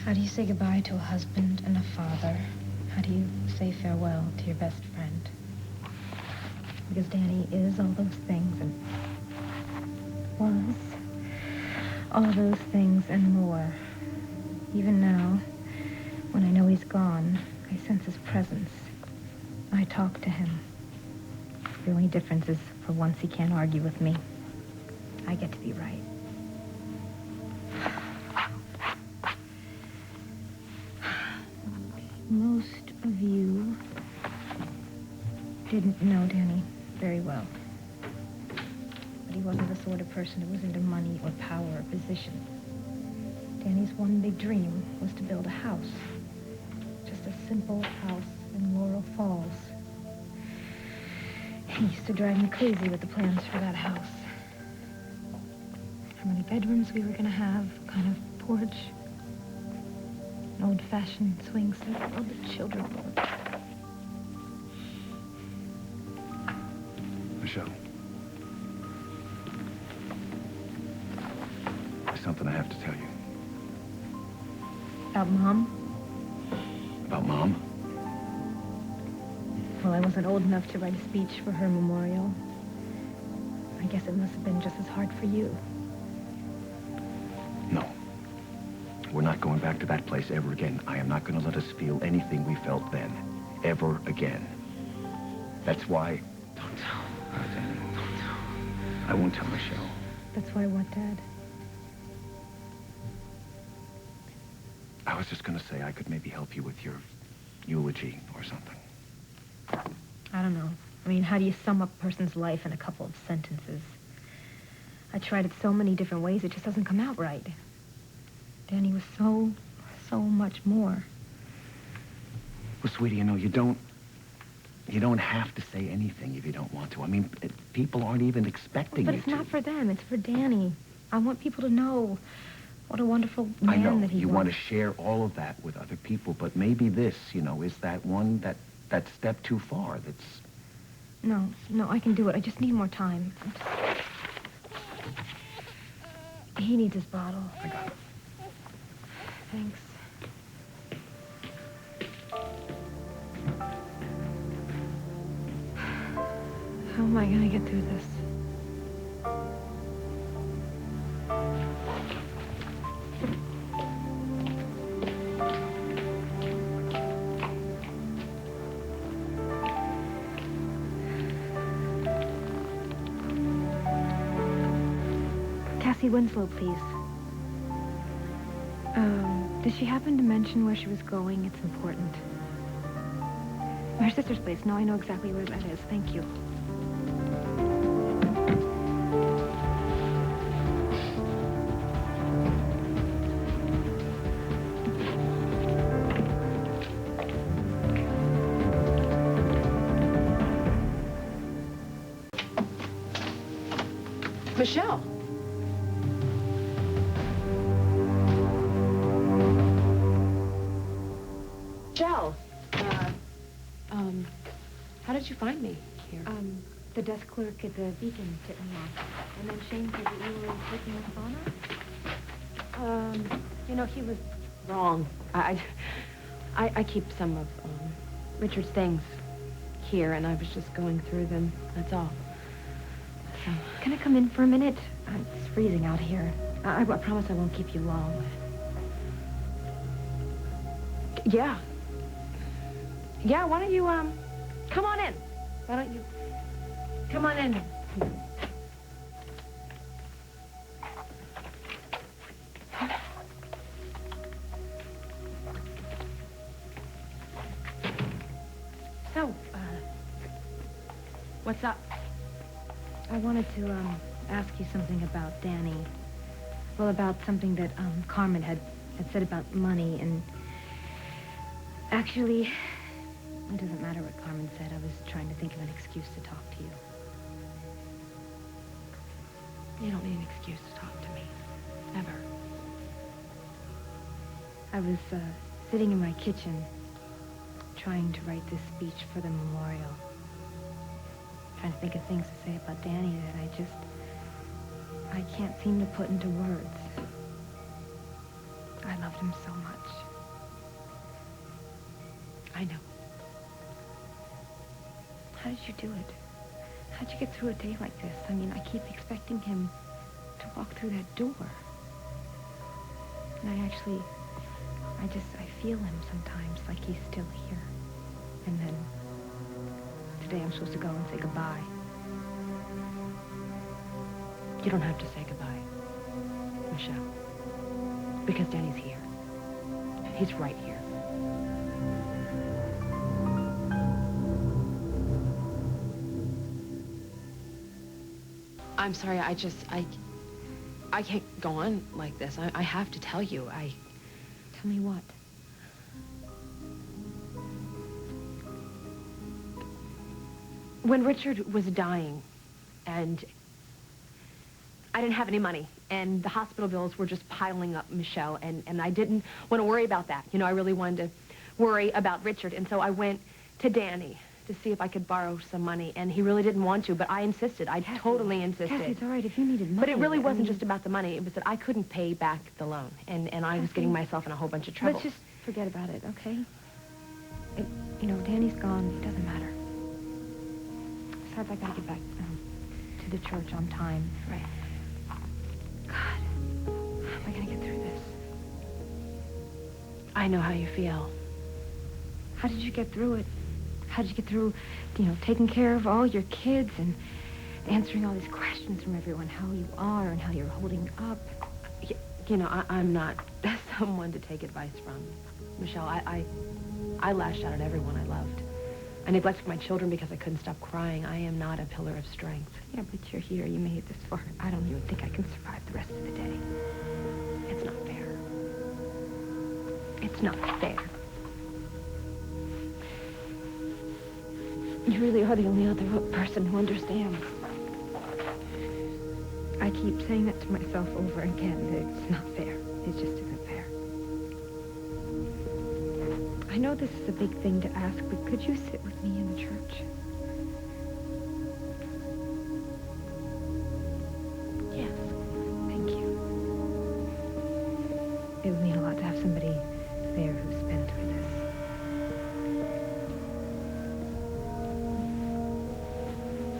How do you say goodbye to a husband and a father? How do you say farewell to your best friend? Because Danny is all those things and was all those things and more. Even now, when I know he's gone, I sense his presence. I talk to him. The only difference is for once he can't argue with me. I get to be right. Most of you didn't know Danny very well. But he wasn't the sort of person who was into money or power or position. Danny's one big dream was to build a house. Just a simple house in Laurel Falls. He used to drive me crazy with the plans for that house. How many bedrooms we were going to have, what kind of porch, an old-fashioned swing set, all the children would. Michelle. There's something I have to tell you. About Mom? About Mom? Well, I wasn't old enough to write a speech for her memorial. I guess it must have been just as hard for you. No. We're not going back to that place ever again. I am not going to let us feel anything we felt then. Ever again. That's why... Don't tell. Danny. Don't tell. I won't tell Michelle. That's why what, Dad? I was just going to say I could maybe help you with your eulogy or something. I don't know. I mean, how do you sum up a person's life in a couple of sentences? I tried it so many different ways, it just doesn't come out right. Danny was so much more. Well, sweetie, you know, you don't have to say anything if you don't want to. I mean, people aren't even expecting But you it's to. not for them, it's for Danny. I want people to know what a wonderful man I know, that he you was. want to share all of that with other people, but maybe this, you know, is that one, that step too far that's... No, I can do it. I just need more time. He needs his bottle. I got it. Thanks. How am I gonna get through this? Cassie Winslow, please. Did she happen to mention where she was going? It's important. Her sister's place. No, I know exactly where that is. Thank you. Michelle. Michelle. How did you find me here? The desk clerk at the Beacon tipped me off. And then Shane said that you were taking a sauna? You know, he was wrong. I keep some of Richard's things here, and I was just going through them. That's all. So, Can I come in for a minute? It's freezing out here. I promise I won't keep you long. yeah. Yeah, why don't you, come on in. Why don't you come on in? So, what's up? I wanted to, ask you something about Danny. Well, about something that, Carmen had said about money, and... Actually, it doesn't matter what Carmen said. I was trying to think of an excuse to talk to you. You don't need an excuse to talk to me. Ever. I was, sitting in my kitchen, trying to write this speech for the memorial. Trying to think of things to say about Danny that I can't seem to put into words. I loved him so much. I know. How did you do it? How'd you get through a day like this? I mean, I keep expecting him to walk through that door. And I feel him sometimes, like he's still here. And then today I'm supposed to go and say goodbye. You don't have to say goodbye, Michelle. Because Danny's here. He's right here. I'm sorry, I can't go on like this. I have to tell you, Tell me what? When Richard was dying, and I didn't have any money, and the hospital bills were just piling up, Michelle, and I didn't want to worry about that. You know, I really wanted to worry about Richard, and so I went to Danny to see if I could borrow some money, and he really didn't want to, but I insisted. I totally insisted. Cassie, it's all right if you needed money. But it really wasn't just about the money. It was that I couldn't pay back the loan, and I was getting myself in a whole bunch of trouble. Let's just forget about it, okay? You know, Danny's gone. It doesn't matter. Besides, I gotta get back to the church on time. Right. God, how am I gonna get through this? I know how you feel. How did you get through it? How did you get through, you know, taking care of all your kids and answering all these questions from everyone, how you are and how you're holding up? You know, I'm not someone to take advice from. Michelle, I lashed out at everyone I loved. I neglected my children because I couldn't stop crying. I am not a pillar of strength. Yeah, but you're here. You made it this far. I don't even think I can survive the rest of the day. It's not fair. It's not fair. You really are the only other person who understands. I keep saying that to myself over again, that it's not fair. It just isn't fair. I know this is a big thing to ask, but could you sit with me in the church? Yes. Thank you. It would mean a lot to have somebody there who's been through this.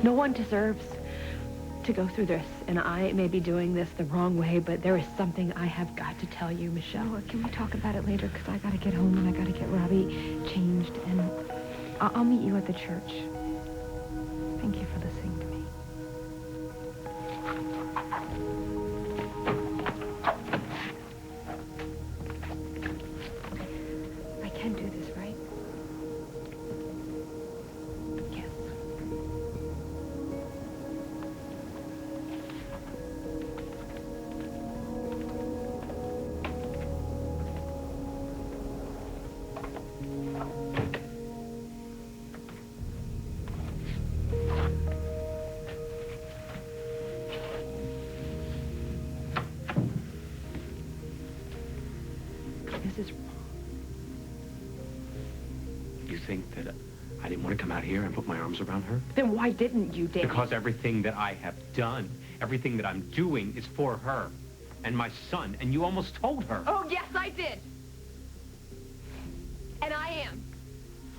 No one deserves to go through this, and I may be doing this the wrong way, but there is something I have got to tell you, Michelle. Oh, can we talk about it later? Because I gotta get home and I gotta get Robbie changed, and I'll meet you at the church. Thank you for listening to me. I can do this, right? Yes. This is wrong. You think that I didn't want to come out here and put my arms around her? Then why didn't you, Danny? Because everything that I have done, everything that I'm doing is for her and my son, and you almost told her. Oh, yes, I did. And I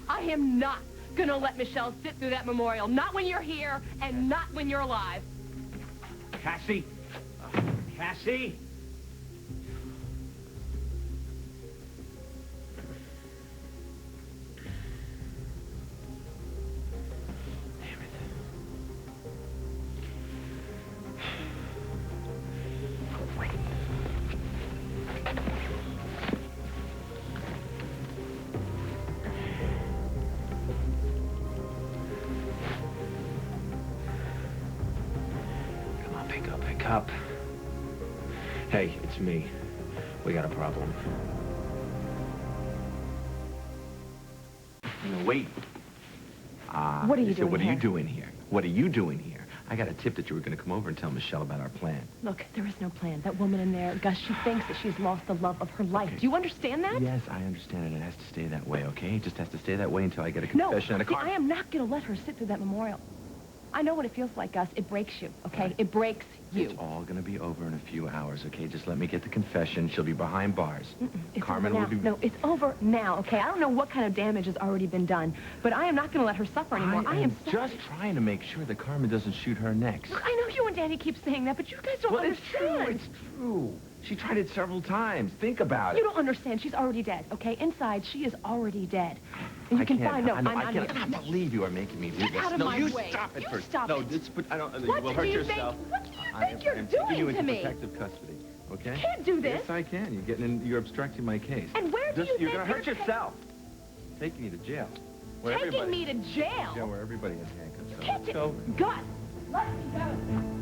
am not gonna let Michelle sit through that memorial. Not when you're here, and not when you're alive. Cassie? Cassie? Damn it. Wait. Come on, pick up. Hey, it's me. We got a problem. No, wait. What are you I said, doing what here? are you doing here? What are you doing here? I got a tip that you were going to come over and tell Michelle about our plan. Look, there is no plan. That woman in there, Gus, she thinks that she's lost the love of her life. Okay. Do you understand that? Yes, I understand it. It has to stay that way, okay? It just has to stay that way until I get a No, confession and a see, card. I am not going to let her sit through that memorial. I know what it feels like, Gus. It breaks you, okay? Right. It breaks you. It's all gonna be over in a few hours, okay? Just let me get the confession. She'll be behind bars. It's Carmen over will now. be... No, it's over now, okay? I don't know what kind of damage has already been done, but I am not going to let her suffer anymore. I am sorry. just trying to make sure that Carmen doesn't shoot her next. Look, I know you and Danny keep saying that, but you guys don't understand. It's true. She tried it several times. Think about it. You don't understand. She's already dead, okay? Inside, she is already dead. And you can find... No, I'm I can't believe you are making me do Get this. out of my you way. stop it You first. stop no, it. this, but I don't... What you will do hurt you yourself. think? What do you think you're I'm taking you doing into to me? protective custody, okay? You can't do this. Yes, I can. You're obstructing my case. And where do you You're think going to hurt you're yourself. Taking you to jail. Where taking everybody- me to jail? Yeah, where everybody has handcuffs. You can't So, Gus, let me go.